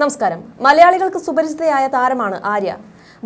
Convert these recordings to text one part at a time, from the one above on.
നമസ്കാരം. മലയാളികൾക്ക് സുപരിചിതയായ താരമാണ് ആര്യ.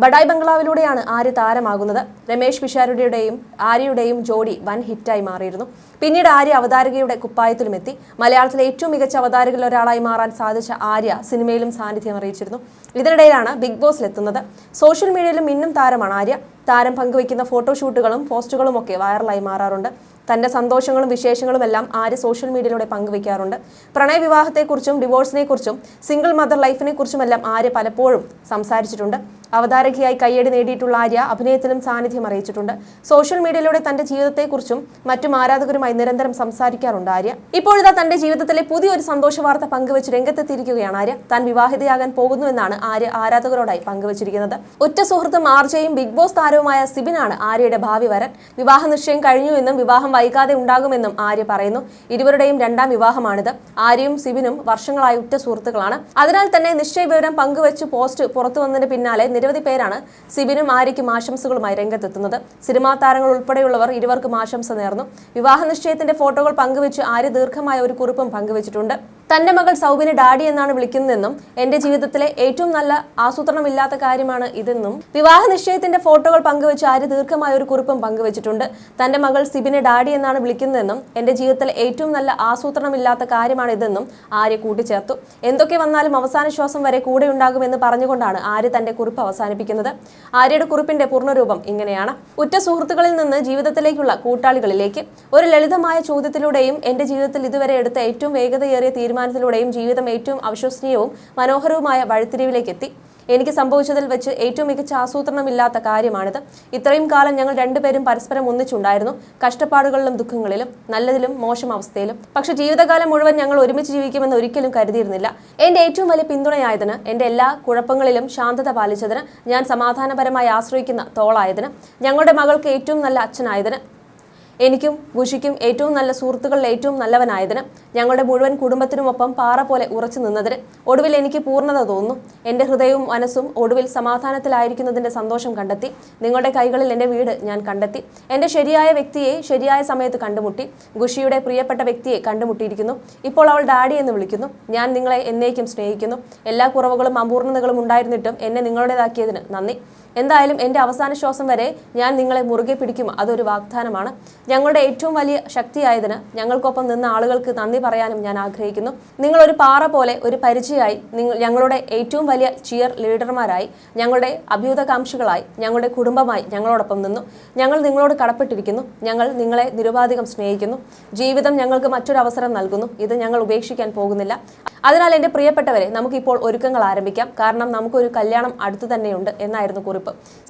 ബഡായി ബംഗ്ലാവിലൂടെയാണ് ആര്യ താരമാകുന്നത്. രമേഷ് പിഷാരടിയുടെയും ആര്യയുടെയും ജോഡി വൻ ഹിറ്റായി മാറിയിരുന്നു. പിന്നീട് ആര്യ അവതാരകയുടെ കുപ്പായത്തിലുമെത്തി. മലയാളത്തിലെ ഏറ്റവും മികച്ച അവതാരകരിൽ ഒരാളായി മാറാൻ സാധിച്ച ആര്യ സിനിമയിലും സാന്നിധ്യം അറിയിച്ചിരുന്നു. ഇതിനിടയിലാണ് ബിഗ് ബോസിലെത്തുന്നത്. സോഷ്യൽ മീഡിയയിലും മിന്നും താരമാണ് ആര്യ. താരം പങ്കുവയ്ക്കുന്ന ഫോട്ടോഷൂട്ടുകളും പോസ്റ്റുകളും ഒക്കെ വൈറലായി മാറാറുണ്ട്. തന്റെ സന്തോഷങ്ങളും വിശേഷങ്ങളും എല്ലാം ആര്യ സോഷ്യൽ മീഡിയയിലൂടെ പങ്കുവയ്ക്കാറുണ്ട്. പ്രണയവിവാഹത്തെക്കുറിച്ചും ഡിവോഴ്സിനെക്കുറിച്ചും സിംഗിൾ മദർ ലൈഫിനെ കുറിച്ചുമെല്ലാം ആര്യ പലപ്പോഴും സംസാരിച്ചിട്ടുണ്ട്. അവതാരകയായി കയ്യടി നേടിയിട്ടുള്ള ആര്യ അഭിനയത്തിലും സാന്നിധ്യം അറിയിച്ചിട്ടുണ്ട്. സോഷ്യൽ മീഡിയയിലൂടെ തന്റെ ജീവിതത്തെക്കുറിച്ചും മറ്റും ആരാധകരുമായി നിരന്തരം സംസാരിക്കാറുണ്ട് ആര്യ. ഇപ്പോഴിതാ തന്റെ ജീവിതത്തിലെ പുതിയൊരു സന്തോഷ വാർത്ത പങ്കുവച്ച് രംഗത്തെത്തിയിരിക്കുകയാണ് ആര്യ. താൻ വിവാഹിതയാകാൻ പോകുന്നുവെന്നാണ് ആര്യ ആരാധകരോടായി പങ്കുവച്ചിരിക്കുന്നത്. ഉറ്റ സുഹൃത്തും ആർജയും ബിഗ് ബോസ് താരവുമായ സിബിനാണ് ആര്യയുടെ ഭാവി വരൻ. വിവാഹ നിശ്ചയം കഴിഞ്ഞുവെന്നും വിവാഹം വൈകാതെ ഉണ്ടാകുമെന്നും ആര്യ പറയുന്നു. ഇരുവരുടെയും രണ്ടാം വിവാഹമാണിത്. ആര്യയും സിബിനും വർഷങ്ങളായി ഉറ്റ സുഹൃത്തുക്കളാണ്. അതിനാൽ തന്നെ നിശ്ചയ വിവരം പങ്കുവച്ച് പോസ്റ്റ് പുറത്തു വന്നതിന് പിന്നാലെ നിരവധി പേരാണ് സിബിനും ആര്യയ്ക്കും ആശംസകളുമായി രംഗത്തെത്തുന്നത്. സിനിമാ താരങ്ങൾ ഉൾപ്പെടെയുള്ളവർ ഇരുവർക്കും ആശംസ നേർന്നു. വിവാഹ നിശ്ചയത്തിന്റെ ഫോട്ടോകൾ പങ്കുവച്ച് ആര്യ ദീർഘമായ ഒരു കുറിപ്പും പങ്കുവച്ചിട്ടുണ്ട്. തന്റെ മകൾ സൗബിനെ ഡാഡി എന്നാണ് വിളിക്കുന്നതെന്നും എന്റെ ജീവിതത്തിലെ ഏറ്റവും നല്ല ആസൂത്രണമില്ലാത്ത കാര്യമാണ് ഇതെന്നും വിവാഹ നിശ്ചയത്തിന്റെ ഫോട്ടോകൾ പങ്കുവച്ച് ആര്യ ദീർഘമായ ഒരു കുറിപ്പും പങ്കുവച്ചിട്ടുണ്ട്. തന്റെ മകൾ സിബിനെ ഡാഡി എന്നാണ് വിളിക്കുന്നതെന്നും എന്റെ ജീവിതത്തിലെ ഏറ്റവും നല്ല ആസൂത്രണമില്ലാത്ത കാര്യമാണ് ഇതെന്നും ആര്യ കൂട്ടിച്ചേർത്തു. എന്തൊക്കെ വന്നാലും അവസാന ശ്വാസം വരെ കൂടെ ഉണ്ടാകുമെന്ന് പറഞ്ഞുകൊണ്ടാണ് ആര്യ തന്റെ കുറിപ്പ് അവസാനിപ്പിക്കുന്നത്. ആര്യയുടെ കുറിപ്പിന്റെ പൂർണ്ണരൂപം ഇങ്ങനെയാണ്: ഉറ്റ സുഹൃത്തുക്കളിൽ നിന്ന് ജീവിതത്തിലേക്കുള്ള കൂട്ടാളികളിലേക്ക്. ഒരു ലളിതമായ ചോദ്യത്തിലൂടെയും എന്റെ ജീവിതത്തിൽ ഇതുവരെ എടുത്ത ഏറ്റവും വേഗതയേറിയ തീരുമാനത്തിലൂടെയും ജീവിതം ഏറ്റവും അവിശ്വസനീയവും മനോഹരവുമായ വഴിത്തിരിവിലേക്ക് എത്തി. എനിക്ക് സംഭവിച്ചതിൽ വെച്ച് ഏറ്റവും മികച്ച ആസൂത്രണമില്ലാത്ത കാര്യമാണിത്. ഇത്രയും കാലം ഞങ്ങൾ രണ്ടുപേരും പരസ്പരം ഒന്നിച്ചുണ്ടായിരുന്നു, കഷ്ടപ്പാടുകളിലും ദുഃഖങ്ങളിലും, നല്ലതിലും മോശം അവസ്ഥയിലും. പക്ഷെ ജീവിതകാലം മുഴുവൻ ഞങ്ങൾ ഒരുമിച്ച് ജീവിക്കുമെന്ന് ഒരിക്കലും കരുതിയിരുന്നില്ല. എന്റെ ഏറ്റവും വലിയ പിന്തുണയായതിന്, എന്റെ എല്ലാ കുഴപ്പങ്ങളിലും ശാന്തത പാലിച്ചതിന്, ഞാൻ സമാധാനപരമായി ആശ്രയിക്കുന്ന തോളായതിന്, ഞങ്ങളുടെ മകൾക്ക് ഏറ്റവും നല്ല അച്ഛനായതിന്, എനിക്കും ഖുഷിക്കും ഏറ്റവും നല്ല സുഹൃത്തുക്കളിൽ ഏറ്റവും നല്ലവനായതിന്, ഞങ്ങളുടെ മുഴുവൻ കുടുംബത്തിനുമൊപ്പം പാറ പോലെ ഉറച്ചു നിന്നതിന്, ഒടുവിൽ എനിക്ക് പൂർണ്ണത തോന്നുന്നു. എൻ്റെ ഹൃദയവും മനസ്സും ഒടുവിൽ സമാധാനത്തിലായിരിക്കുന്നതിൻ്റെ സന്തോഷം കണ്ടെത്തി. നിങ്ങളുടെ കൈകളിൽ എൻ്റെ വീട് ഞാൻ കണ്ടെത്തി. എൻ്റെ ശരിയായ വ്യക്തിയെ ശരിയായ സമയത്ത് കണ്ടുമുട്ടി. ഖുഷിയുടെ പ്രിയപ്പെട്ട വ്യക്തിയെ കണ്ടുമുട്ടിയിരിക്കുന്നു. ഇപ്പോൾ അവൾ ഡാഡി എന്ന് വിളിക്കുന്നു. ഞാൻ നിങ്ങളെ എന്നേക്കും സ്നേഹിക്കുന്നു. എല്ലാ കുറവുകളും അപൂർണതകളും ഉണ്ടായിരുന്നിട്ടും എന്നെ നിങ്ങളുടേതാക്കിയതിന് നന്ദി. എന്തായാലും എൻ്റെ അവസാന ശ്വാസം വരെ ഞാൻ നിങ്ങളെ മുറുകെ പിടിക്കും. അതൊരു വാഗ്ദാനമാണ്. ഞങ്ങളുടെ ഏറ്റവും വലിയ ശക്തിയായതിന്, ഞങ്ങൾക്കൊപ്പം നിന്ന ആളുകൾക്ക് നന്ദി പറയാനും ഞാൻ ആഗ്രഹിക്കുന്നു. നിങ്ങളൊരു പാറ പോലെ, ഒരു പരിചയമായി, ഞങ്ങളുടെ ഏറ്റവും വലിയ ചിയർ ലീഡർമാരായി, ഞങ്ങളുടെ അഭ്യുതകാംക്ഷികളായി, ഞങ്ങളുടെ കുടുംബമായി ഞങ്ങളോടൊപ്പം നിന്നു. ഞങ്ങൾ നിങ്ങളോട് കടപ്പെട്ടിരിക്കുന്നു. ഞങ്ങൾ നിങ്ങളെ നിരുപാധികം സ്നേഹിക്കുന്നു. ജീവിതം ഞങ്ങൾക്ക് മറ്റൊരു അവസരം നൽകുന്നു. ഇത് ഞങ്ങൾ ഉപേക്ഷിക്കാൻ പോകുന്നില്ല. അതിനാൽ എൻ്റെ പ്രിയപ്പെട്ടവരെ, നമുക്കിപ്പോൾ ഒരുക്കങ്ങൾ ആരംഭിക്കാം. കാരണം നമുക്കൊരു കല്യാണം അടുത്തു തന്നെയുണ്ട് എന്നായിരുന്നു കുറിപ്പ്.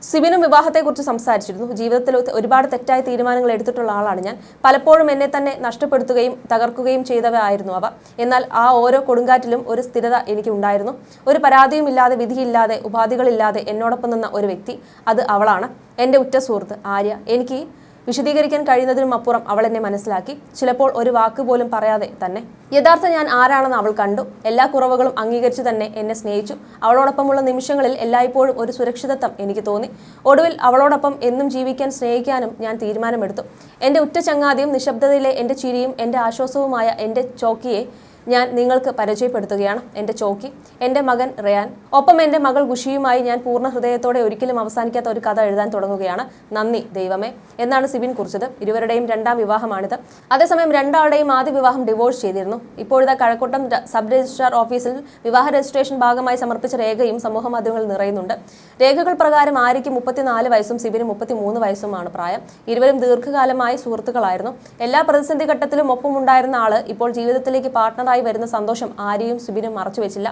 സിബിനും വിവാഹത്തെക്കുറിച്ച് സംസാരിച്ചിരുന്നു. ജീവിതത്തിൽ ഒരുപാട് തെറ്റായ തീരുമാനങ്ങൾ എടുത്തിട്ടുള്ള ആളാണ് ഞാൻ. പലപ്പോഴും എന്നെ തന്നെ നഷ്ടപ്പെടുത്തുകയും തകർക്കുകയും ചെയ്തവയായിരുന്നു അവ. എന്നാൽ ആ ഓരോ കൊടുങ്കാറ്റിലും ഒരു സ്ഥിരത എനിക്ക് ഉണ്ടായിരുന്നു. ഒരു പരാതിയുമില്ലാതെ, വിധിയില്ലാതെ, ഉപാധികളില്ലാതെ എന്നോടൊപ്പം നിന്ന ഒരു വ്യക്തി, അത് അവളാണ്, എൻ്റെ ഉറ്റ സുഹൃത്ത് ആര്യ. എനിക്ക് വിശദീകരിക്കാൻ കഴിയുന്നതിനും അപ്പുറം അവൾ എന്നെ മനസ്സിലാക്കി. ചിലപ്പോൾ ഒരു വാക്ക് പോലും പറയാതെ തന്നെ. യഥാർത്ഥ ഞാൻ ആരാണെന്ന് അവൾ കണ്ടു. എല്ലാ കുറവുകളും അംഗീകരിച്ച് തന്നെ എന്നെ സ്നേഹിച്ചു. അവളോടൊപ്പമുള്ള നിമിഷങ്ങളിൽ എല്ലായ്പ്പോഴും ഒരു സുരക്ഷിതത്വം എനിക്ക് തോന്നി. ഒടുവിൽ അവളോടൊപ്പം എന്നും ജീവിക്കാൻ, സ്നേഹിക്കാനും ഞാൻ തീരുമാനമെടുത്തു. എൻ്റെ ഉറ്റ ചങ്ങാതിയും നിശബ്ദതയിലെ എൻ്റെ ചിരിയും എൻ്റെ ആശ്വാസവുമായ എൻ്റെ ചോക്കിയെ ഞാൻ നിങ്ങൾക്ക് പരിചയപ്പെടുത്തുകയാണ്. എൻ്റെ ചോക്കി, എൻ്റെ മകൻ റയാൻ. ഒപ്പം എൻ്റെ മകൾ ഖുഷിയുമായി ഞാൻ പൂർണ്ണ ഹൃദയത്തോടെ ഒരിക്കലും അവസാനിക്കാത്ത ഒരു കഥ എഴുതാൻ തുടങ്ങുകയാണ്. നന്ദി ദൈവമേ എന്നാണ് സിബിൻ കുറിച്ചത്. ഇരുവരുടെയും രണ്ടാം വിവാഹമാണിത്. അതേസമയം രണ്ടാളുടെയും ആദ്യ വിവാഹം ഡിവോഴ്സ് ചെയ്തിരുന്നു. ഇപ്പോഴത്തെ കഴക്കൂട്ടം സബ് രജിസ്ട്രാർ ഓഫീസിൽ വിവാഹ രജിസ്ട്രേഷൻ ഭാഗമായി സമർപ്പിച്ച രേഖയും സമൂഹ മാധ്യമങ്ങളിൽ നിറയുന്നുണ്ട്. രേഖകൾ പ്രകാരം ആര്യയ്ക്ക് 34 വയസ്സും സിബിന് 33 വയസ്സുമാണ് പ്രായം. ഇരുവരും ദീർഘകാലമായി സുഹൃത്തുക്കളായിരുന്നു. എല്ലാ പ്രതിസന്ധി ഘട്ടത്തിലും ഒപ്പമുണ്ടായിരുന്ന ആള് ഇപ്പോൾ ജീവിതത്തിലേക്ക് പാർട്ട്ണർ വരുന്ന സന്തോഷം ആര്യയും സിബിനും മറച്ചുവെച്ചില്ല.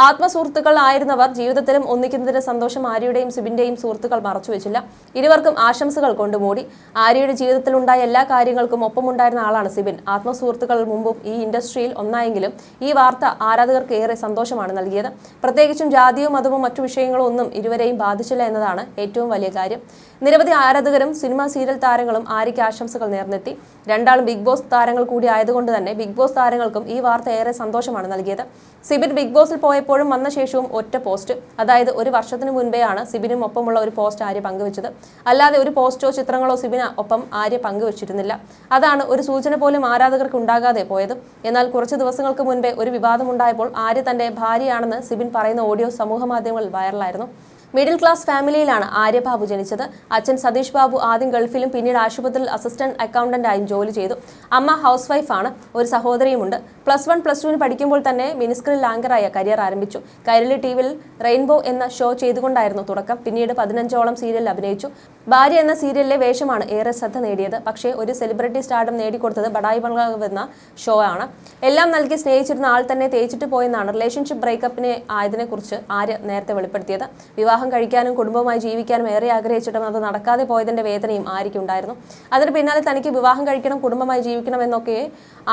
ആത്മസുഹൃത്തുക്കൾ ആയിരുന്നവർ ജീവിതത്തിലും ഒന്നിക്കുന്നതിന്റെ സന്തോഷം ആര്യയുടെയും സിബിന്റെയും സുഹൃത്തുക്കൾ മറച്ചുവെച്ചില്ല. ഇരുവർക്കും ആശംസകൾ കൊണ്ടുമൂടി. ആര്യയുടെ ജീവിതത്തിൽ ഉണ്ടായ എല്ലാ കാര്യങ്ങൾക്കും ഒപ്പമുണ്ടായിരുന്ന ആളാണ് സിബിൻ. ആത്മസുഹൃത്തുക്കൾ മുമ്പും ഈ ഇൻഡസ്ട്രിയിൽ ഒന്നായെങ്കിലും ഈ വാർത്ത ആരാധകർക്ക് ഏറെ സന്തോഷമാണ് നൽകിയത്. പ്രത്യേകിച്ചും ജാതിയോ മതമോ മറ്റു വിഷയങ്ങളോ ഒന്നും ഇരുവരെയും ബാധിച്ചില്ല എന്നതാണ് ഏറ്റവും വലിയ കാര്യം. നിരവധി ആരാധകരും സിനിമ സീരിയൽ താരങ്ങളും ആര്യയ്ക്ക് ആശംസകൾ നേർന്നെത്തി. രണ്ടാളും ബിഗ് ബോസ് താരങ്ങൾ കൂടി ആയതുകൊണ്ട് തന്നെ ബിഗ് ബോസ് താരങ്ങൾക്കും ഈ വാർത്ത ഏറെ സന്തോഷമാണ് നൽകിയത്. സിബിൻ ബിഗ് ബോസിൽ പോയ പോയപ്പോഴും വന്ന ശേഷവും ഒറ്റ പോസ്റ്റ്, അതായത് ഒരു വർഷത്തിന് മുൻപെയാണ് സിബിനും ഒപ്പമുള്ള ഒരു പോസ്റ്റ് ആര്യ പങ്കുവച്ചത്. അല്ലാതെ ഒരു പോസ്റ്റോ ചിത്രങ്ങളോ സിബിന് ഒപ്പം ആര്യ പങ്കുവച്ചിരുന്നില്ല. അതാണ് ഒരു സൂചന പോലും ആരാധകർക്ക് ഉണ്ടാകാതെ പോയത്. എന്നാൽ കുറച്ച് ദിവസങ്ങൾക്ക് മുൻപേ ഒരു വിവാദമുണ്ടായപ്പോൾ ആര്യ തന്റെ ഭാര്യയാണെന്ന് സിബിൻ പറയുന്ന ഓഡിയോ സമൂഹമാധ്യമങ്ങളിൽ വൈറലായിരുന്നു. മിഡിൽ ക്ലാസ് ഫാമിലിയിലാണ് ആര്യ ബാബു ജനിച്ചത്. അച്ഛൻ സതീഷ് ബാബു ആദ്യം ഗൾഫിലും പിന്നീട് ആശുപത്രിയിൽ അസിസ്റ്റന്റ് അക്കൗണ്ടന്റായും ജോലി ചെയ്തു. അമ്മ ഹൗസ് വൈഫാണ്. ഒരു സഹോദരിയുമുണ്ട്. +1, +2 പഠിക്കുമ്പോൾ തന്നെ മിനിസ്ക്രിൽ ആങ്കറായ കരിയർ ആരംഭിച്ചു. കൈരളി ടിവിയിൽ റെയിൻബോ എന്ന ഷോ ചെയ്തുകൊണ്ടായിരുന്നു തുടക്കം. പിന്നീട് 15ഓളം സീരിയലിൽ അഭിനയിച്ചു. ഭാര്യ എന്ന സീരിയലിലെ വേഷമാണ് ഏറെ ശ്രദ്ധ നേടിയത്. പക്ഷേ ഒരു സെലിബ്രിറ്റി സ്റ്റാർഡം നേടിക്കൊടുത്തത് ബഡായി ബംഗ്ലാവ് എന്ന ഷോ ആണ്. എല്ലാം നൽകി സ്നേഹിച്ചിരുന്ന ആൾ തന്നെ തേച്ചിട്ട് പോയെന്നാണ് റിലേഷൻഷിപ്പ് ബ്രേക്കപ്പിനെ ആയതിനെക്കുറിച്ച് ആര്യ നേരത്തെ വെളിപ്പെടുത്തിയത്. വിവാഹം കഴിക്കാനും കുടുംബവുമായി ജീവിക്കാനും ഏറെ ആഗ്രഹിച്ചിട്ടും അത് നടക്കാതെ പോയതിന്റെ വേദനയും ആര്യയ്ക്കുണ്ടായിരുന്നു. അതിന് പിന്നാലെ തനിക്ക് വിവാഹം കഴിക്കണം, കുടുംബമായി ജീവിക്കണം എന്നൊക്കെ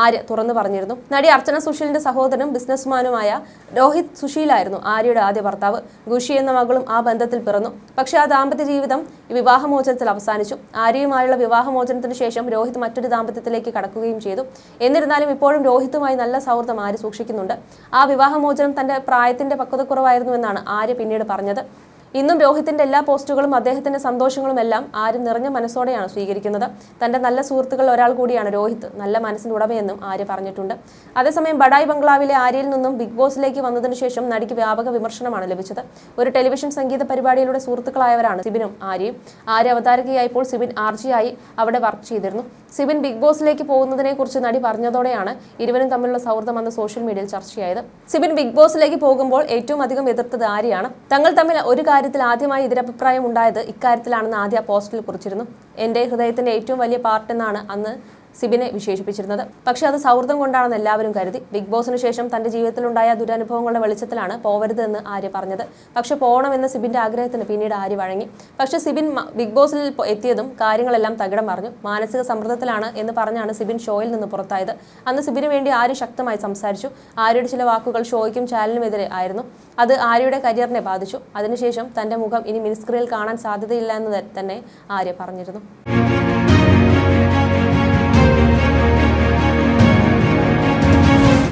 ആര്യ തുറന്നു പറഞ്ഞിരുന്നു. നടി അർച്ചന സുശീലിന്റെ സഹോദരനും ബിസിനസ്മാനുമായ രോഹിത് സുശീലായിരുന്നു ആര്യയുടെ ആദ്യ ഭർത്താവ്. ഖുഷി എന്ന മകളും ആ ബന്ധത്തിൽ പിറന്നു. പക്ഷേ ആ ദാമ്പത്യ ജീവിതം വിവാഹമോചനത്തിൽ അവസാനിച്ചു. ആര്യയുമായുള്ള വിവാഹമോചനത്തിന് ശേഷം രോഹിത് മറ്റൊരു ദാമ്പത്യത്തിലേക്ക് കടക്കുകയും ചെയ്തു. എന്നിരുന്നാലും ഇപ്പോഴും രോഹിത്തുമായി നല്ല സൗഹൃദം ആര്യ സൂക്ഷിക്കുന്നുണ്ട്. ആ വിവാഹമോചനം തന്റെ പ്രായത്തിന്റെ പക്വതക്കുറവായിരുന്നുവെന്നാണ് ആര്യ പിന്നീട് പറഞ്ഞത്. ഇന്നും രോഹിത്തിന്റെ എല്ലാ പോസ്റ്റുകളും അദ്ദേഹത്തിന്റെ സന്തോഷങ്ങളും എല്ലാം ആര്യ നിറഞ്ഞ മനസ്സോടെയാണ് സ്വീകരിക്കുന്നത്. തന്റെ നല്ല സുഹൃത്തുക്കളിൽ ഒരാൾ കൂടിയാണ് രോഹിത്, നല്ല മനസ്സിന്റെ ഉടമയെന്നും ആര്യ പറഞ്ഞിട്ടുണ്ട്. അതേസമയം ബഡായി ബംഗ്ലാവിലെ ആര്യയിൽ നിന്നും ബിഗ് ബോസിലേക്ക് വന്നതിനു ശേഷം നടിക്ക് വ്യാപക വിമർശനമാണ് ലഭിച്ചത്. ഒരു ടെലിവിഷൻ സംഗീത പരിപാടിയിലൂടെ സുഹൃത്തുക്കളായവരാണ് സിബിനും ആര്യയും. ആര്യ അവതാരകയായപ്പോൾ സിബിൻ ആർജിയായി അവിടെ വർക്ക് ചെയ്തിരുന്നു. സിബിൻ ബിഗ് ബോസിലേക്ക് പോകുന്നതിനെ കുറിച്ച് നടി പറഞ്ഞതോടെയാണ് ഇരുവരും തമ്മിലുള്ള സൗഹൃദം അന്ന് സോഷ്യൽ മീഡിയയിൽ ചർച്ചയായത്. സിബിൻ ബിഗ് ബോസിലേക്ക് പോകുമ്പോൾ ഏറ്റവും അധികം എതിർത്തത് ആര്യയാണ്. തങ്ങൾ തമ്മിൽ ഒരു കാര്യത്തിൽ ആദ്യമായി എതിരഭിപ്രായം ഉണ്ടായത് ഇക്കാര്യത്തിലാണെന്ന് ആദ്യ പോസ്റ്റിൽ കുറിച്ചിരുന്നു. എന്റെ ഹൃദയത്തിന്റെ ഏറ്റവും വലിയ പാർട്ട് എന്നാണ് അന്ന് സിബിനെ വിശേഷിപ്പിച്ചിരുന്നത്. പക്ഷേ അത് സൗഹൃദം കൊണ്ടാണെന്ന് എല്ലാവരും കരുതി. ബിഗ് ബോസിന് ശേഷം തന്റെ ജീവിതത്തിലുണ്ടായ ദുരനുഭവങ്ങളുടെ വെളിച്ചത്തിലാണ് പോവരുത് എന്ന് ആര്യ പറഞ്ഞത്. പക്ഷെ പോകണമെന്ന സിബിന്റെ ആഗ്രഹത്തിന് പിന്നീട് ആര്യ വഴങ്ങി. പക്ഷേ സിബിൻ ബിഗ് ബോസിൽ എത്തിയതും കാര്യങ്ങളെല്ലാം തകിടം മറിഞ്ഞു. മാനസിക സമ്മർദ്ദത്തിലാണ് എന്ന് പറഞ്ഞാണ് സിബിൻ ഷോയിൽ നിന്ന് പുറത്തായത്. അന്ന് സിബിന് വേണ്ടി ആര്യ ശക്തമായി സംസാരിച്ചു. ആര്യയുടെ ചില വാക്കുകൾ ഷോയ്ക്കും ചാനലിനുമെതിരെ ആയിരുന്നു. അത് ആര്യയുടെ കരിയറിനെ ബാധിച്ചു. അതിനുശേഷം തന്റെ മുഖം ഇനി മിനിസ്ക്രീനിൽ കാണാൻ സാധ്യതയില്ല എന്ന് തന്നെ ആര്യ പറഞ്ഞിരുന്നു.